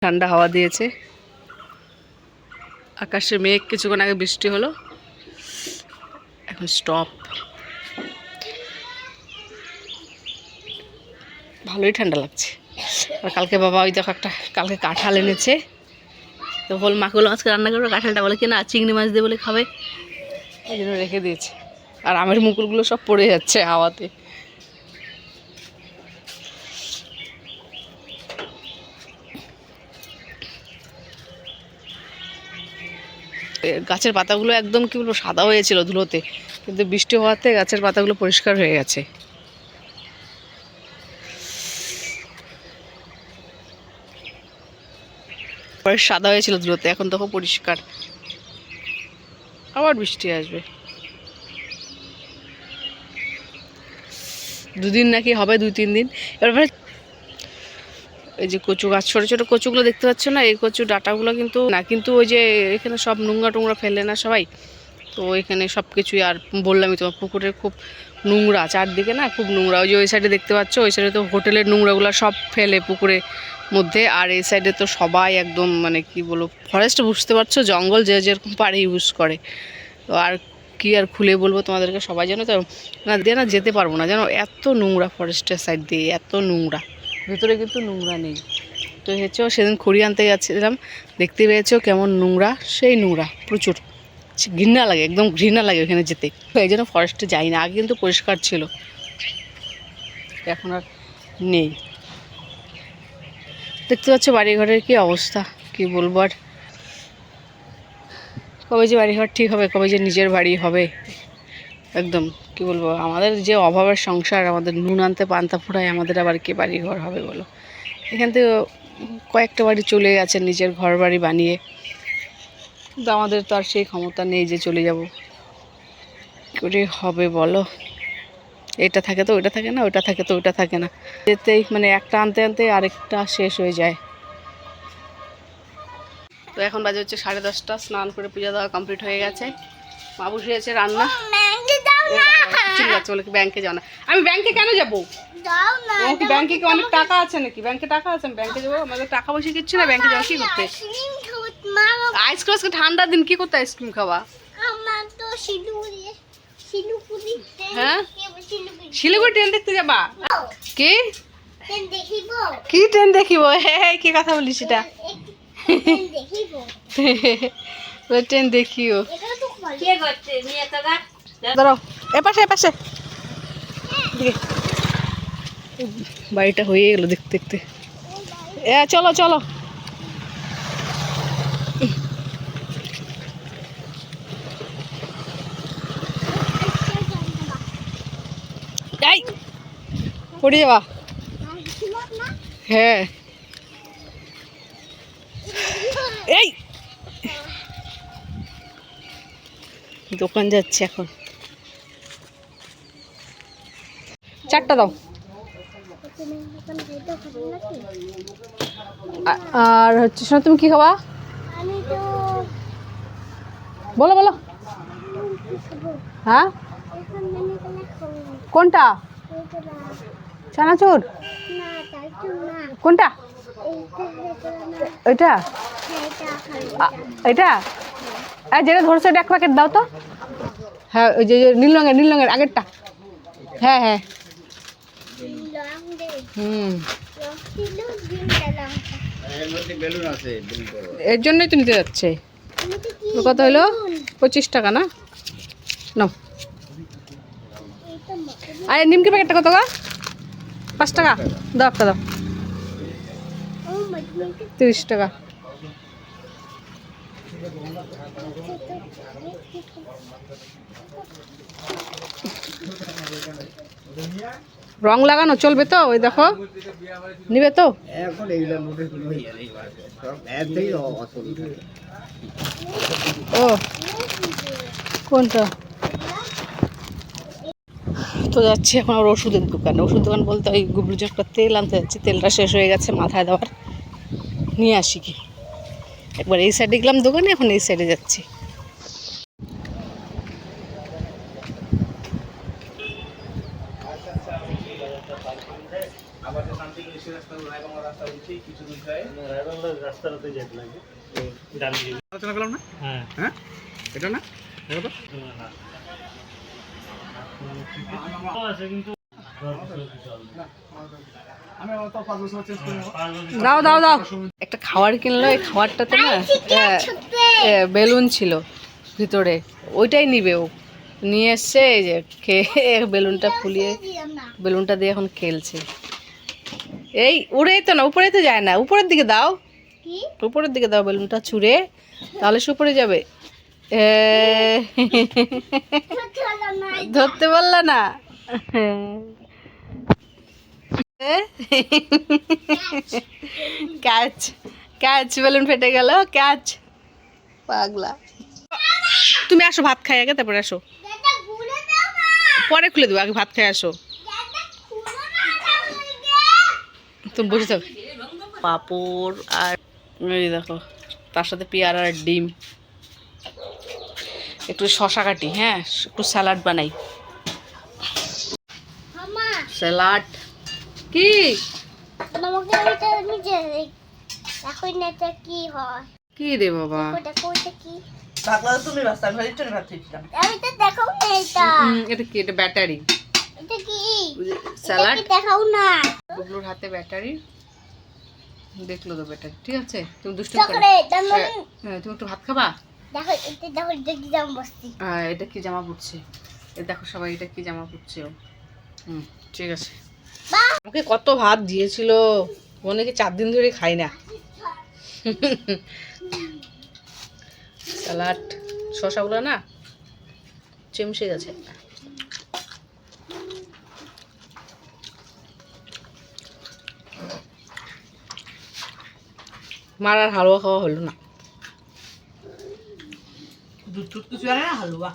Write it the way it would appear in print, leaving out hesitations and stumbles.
ঠান্ডা হাওয়া দিয়েছে, আকাশে মেঘ, কিছুক্ষণ আগে বৃষ্টি হলো, এখন স্টপ। ভালোই ঠান্ডা লাগছে। আর কালকে বাবা ওই দেখো একটা কালকে কাঁঠাল এনেছে, তো বল মাকে বললাম আজকে রান্না করবো কাঁঠালটা, বলে কি না চিংড়ি মাছ দিয়ে বলে খাবে, এই জন্য রেখে দিয়েছে। আর আমের মুকুলগুলো সব পড়ে যাচ্ছে হাওয়াতে। গাছের পাতাগুলো একদম কি বলবো সাদা হয়েছিল ধুলোতে, কিন্তু বৃষ্টি হওয়াতে গাছের পাতাগুলো পরিষ্কার হয়ে গেছে। পরে সাদা হয়েছিল ধুলোতে, এখন দেখো পরিষ্কার। আবার বৃষ্টি আসবে, দুদিন নাকি হবে, 2-3 দিন। এবার এই যে কচু গাছ, ছোটো ছোটো কচুগুলো দেখতে পাচ্ছ না, এই কচু ডাঁটাগুলো কিন্তু না, কিন্তু ওই যে এখানে সব নোংরা টোংরা ফেলে না সবাই, তো এখানে সব কিছুই। আর বললামই তোমার পুকুরের খুব নোংরা, চারদিকে না খুব নোংরা। ওই যে ওই সাইডে দেখতে পাচ্ছ, ওই সাইডে তো হোটেলের নোংরাগুলো সব ফেলে পুকুরের মধ্যে, আর এই সাইডে তো সবাই একদম মানে কি বলবো ফরেস্ট, বুঝতে পারছো, জঙ্গল যে যেরকম পারে ইউজ করে। তো আর কি আর খুলে বলবো তোমাদেরকে, সবাই যেন তো না দিয়ে না যেতে পারবো না, যেন এত নোংরা ফরেস্টের সাইড দিয়ে, এত নোংরা। ভেতরে কিন্তু নোংরা নেই। তো হচ্ছে সেদিন খড়ি আনতে যাচ্ছিলাম, দেখতে পেয়েছো কেমন নোংরা, সেই নোংরা প্রচুর, ঘৃণা লাগে, একদম ঘৃণা লাগে ওখানে যেতে। এই জন্য ফরেস্টে যাই না। আগে কিন্তু পরিষ্কার ছিল, এখন আর নেই। দেখতে পাচ্ছ বাড়িঘরের কি অবস্থা, কি বলবো আর। কবে যে বাড়িঘর ঠিক হবে, কবে যে নিজের বাড়ি হবে, একদম কি বলবো। আমাদের যে অভাবের সংসার, আমাদের নুন আনতে পান্তা ফুরায়, আমাদের আবার কি বাড়িঘর হবে বলো। এখান থেকে কয়েকটা বাড়ি চলে গেছে নিজের ঘর বাড়ি বানিয়ে, কিন্তু আমাদের তো আর সেই ক্ষমতা নেই যে চলে যাব। করে হবে বলো, এটা থাকে তো ওইটা থাকে না, ওইটা থাকে তো ওইটা থাকে না, যেতেই মানে একটা আনতে আনতে আরেকটা শেষ হয়ে যায়। তো এখন বাজে হচ্ছে 10:30, স্নান করে পূজা দেওয়া কমপ্লিট হয়ে গেছে। মা বসে আছে রান্না। চলে যাচ্ছে বলে কি ব্যাংকে যাও না। আমি ব্যাংকে কেন যাবো? কি ব্যাংকে কি অনেক টাকা আছে নাকি? ব্যাংকে টাকা আছে, আমি ব্যাংকে যাবো? আমাদের টাকা পয়সা কিচ্ছু না, ব্যাংকে যাও কি করতে? আইসক্রিম, আজকে ঠান্ডার দিন কি করতে আইসক্রিম খাওয়া? হ্যাঁ, শিলিগুড়ি ট্রেন দেখতে যাবা? কি কি ট্রেন দেখিব? হ্যাঁ, কি কথা বলিস এটা? ট্রেন দেখিও, দাঁড়াও, এপাশে এপাশে। বাড়িটা হয়ে গেল দেখতে দেখতে। চলো চলো। এই পড়ে যাবা? হ্যাঁ, এই দোকান যাচ্ছে এখন। 4টা দাও। আর হচ্ছে শোনো, তুমি কি খাবা বলো বলো। হ্যাঁ, কোনটা? চানাচুর? কোনটা? ওইটা? এটা যেটা ধরছো এটা 1 প্যাকেট দাও তো। হ্যাঁ, ওই যে নীল রঙের আগেরটা। হ্যাঁ হ্যাঁ, এর জন্যই তো নিতে যাচ্ছে। কত হলো? 25 টাকা না? নাও। আর নিমকি প্যাকেটটা কত গা? 5 টাকা দাও, একটা দাও। 30 টাকা। রং লাগানো চলবে তো? ওই দেখো, নিবে তো? ও কোনটা? তো যাচ্ছি এখন আর ওষুধের দোকানে। ওষুধ দোকান বলতে ওই গুবলুজ একটা তেল আনতে যাচ্ছি, তেলটা শেষ হয়ে গেছে মাথায় দেওয়ার, নিয়ে আসি কি। একবার এই সাইডে গেলাম দোকানে, এখন এই সাইডে যাচ্ছি। আমাদের শান্তিপুর রাস্তা রায়বাংলা রাস্তা উঠেই কিছু দূর যায়, রায়বাংলার রাস্তা আলোচনা করলাম না? হ্যাঁ এটা না দেখো তো দাও দাও দাও একটা খাবার কিনলো, এই খাবারটাতে না বেলুন ছিল ভিতরে, ওইটাই নিবে ও, নিয়ে এসছে। এই যে খেয়ে বেলুনটা ফুলিয়ে বেলুনটা দিয়ে এখন খেলছে। এই উড়েই তো না, উপরে তো যায় না, উপরের দিকে দাও, উপরের দিকে দাও বেলুনটা ছুঁড়ে, তাহলে সে উপরে যাবে। ধরতে পারলা না? ক্যাচ ক্যাচ, বেলুন ফেটে গেল, ক্যাচ। পাগলা, তুমি আসো ভাত খাই আগে, তারপরে আসো, পরে খুলে দেবো, আগে ভাত খাই আসো। তুমি বসে থাকো। পাঁপড় আর এই দেখো, তার সাথে পেয়ারা আর ডিম, একটু শশা কাটি, হ্যাঁ একটু স্যালাড বানাই। স্যালাড কি কি রে বাবা? এটা কি? এটা ব্যাটারি। স্যালাড দেখাও না, গুগলুর হাতে ব্যাটারি, দেখলো তো ব্যাটারি। ঠিক আছে, তুমি দুষ্টু করো। হ্যাঁ তুমি একটু ভাত খাবা। দেখো এটা, দেখো এটা কি জামা পরছে। হ্যাঁ এটা কি জামা পরছে, এই দেখো সবাই এটা কি জামা পরছে ও। ঠিক আছে। আমাকে কত ভাত দিয়েছিল, মনে কি 4 দিন ধরে খাই না। স্যালাড, শসাগুলো না চেমসে গেছে। মার আর হালুয়া খাওয়া হলো না, দুধ টুধ কিছু আর না, হালুয়া।